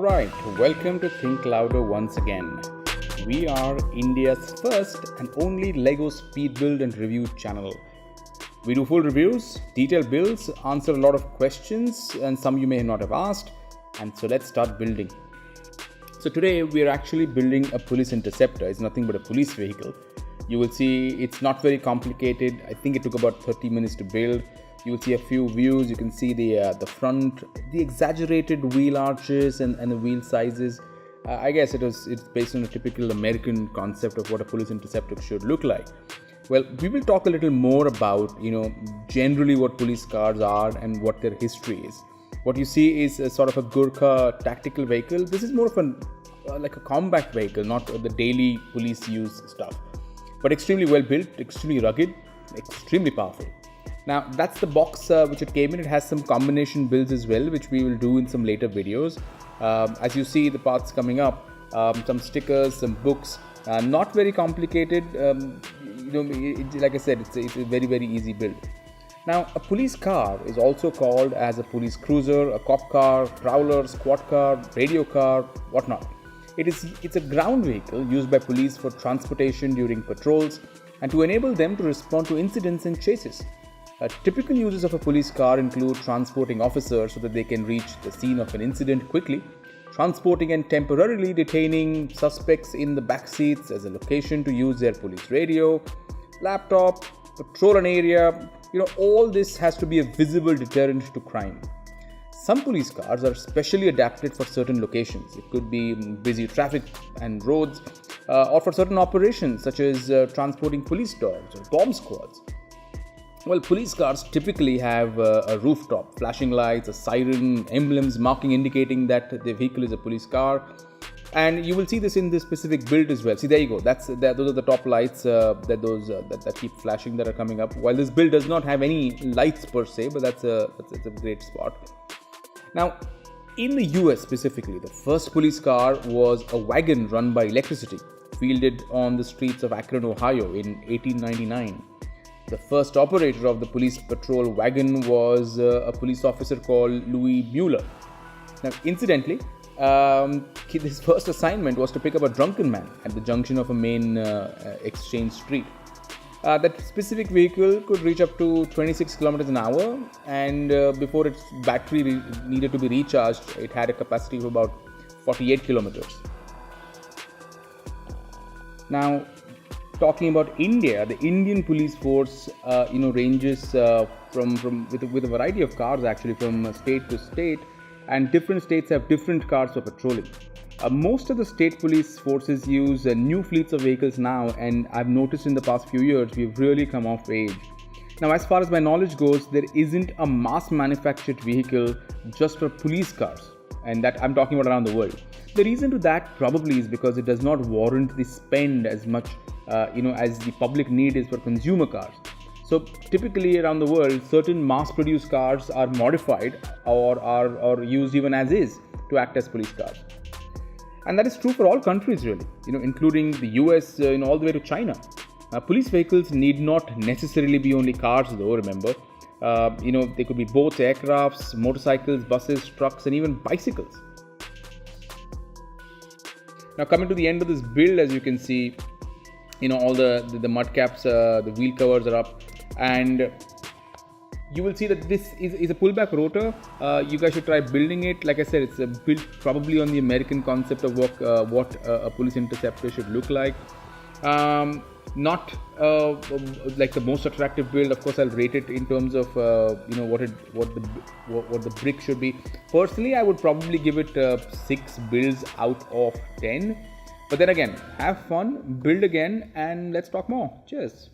Alright, welcome to Think Louder once again. We are India's first and only LEGO speed build and review channel. We do full reviews, detailed builds, answer a lot of questions and some you may not have asked. And so let's start building. So today we are actually building a Police Interceptor. It's nothing but a police vehicle. You will see it's not very complicated. I think it took about 30 minutes to build. You will see a few views. You can see the front, the exaggerated wheel arches and the wheel sizes. I guess it's based on a typical American concept of what a police interceptor should look like. Well, we will talk a little more about, generally what police cars are and what their history is. What you see is a sort of a Gurkha tactical vehicle. This is more of like a combat vehicle, not the daily police use stuff. But extremely well built, extremely rugged, extremely powerful. Now that's the box which it came in. It has some combination builds as well, which we will do in some later videos. As you see the parts coming up, some stickers, some books, not very complicated. Like I said, it's a very, very easy build. Now a police car is also called as a police cruiser, a cop car, prowler, squad car, radio car, whatnot. It's a ground vehicle used by police for transportation during patrols and to enable them to respond to incidents and chases. Typical uses of a police car include transporting officers so that they can reach the scene of an incident quickly, transporting and temporarily detaining suspects in the back seats as a location to use their police radio, laptop, patrol an area. All this has to be a visible deterrent to crime. Some police cars are specially adapted for certain locations. It could be busy traffic and roads, or for certain operations such as transporting police dogs or bomb squads. Well, police cars typically have a rooftop, flashing lights, a siren, emblems marking indicating that the vehicle is a police car. And you will see this in this specific build as well. See, there you go. Those are the top lights that keep flashing that are coming up. While this build does not have any lights per se, but that's a great spot. Now, in the US specifically, the first police car was a wagon run by electricity, fielded on the streets of Akron, Ohio in 1899. The first operator of the police patrol wagon was a police officer called Louis Mueller. Now, incidentally, his first assignment was to pick up a drunken man at the junction of a main exchange street. That specific vehicle could reach up to 26 kilometers an hour, and before its battery needed to be recharged, it had a capacity of about 48 kilometers. Now, talking about India, the Indian police force, ranges with a variety of cars actually from state to state, and different states have different cars for patrolling. Most of the state police forces use new fleets of vehicles now, and I've noticed in the past few years we've really come of age. Now, as far as my knowledge goes, there isn't a mass manufactured vehicle just for police cars, and that I'm talking about around the world. The reason to that probably is because it does not warrant the spend as much as the public need is for consumer cars. So typically around the world, certain mass-produced cars are modified or used even as is to act as police cars. And that is true for all countries really, including the US, all the way to China. Police vehicles need not necessarily be only cars though, remember. They could be boats, aircrafts, motorcycles, buses, trucks, and even bicycles. Now coming to the end of this build, as you can see, all the mud caps, the wheel covers are up, and you will see that this is a pullback rotor. You guys should try building it. Like I said, it's built probably on the American concept of what a police interceptor should look like. Not like the most attractive build. Of course, I'll rate it in terms of what the brick should be. Personally, I would probably give it 6 builds out of 10. But then again, have fun, build again, and let's talk more. Cheers.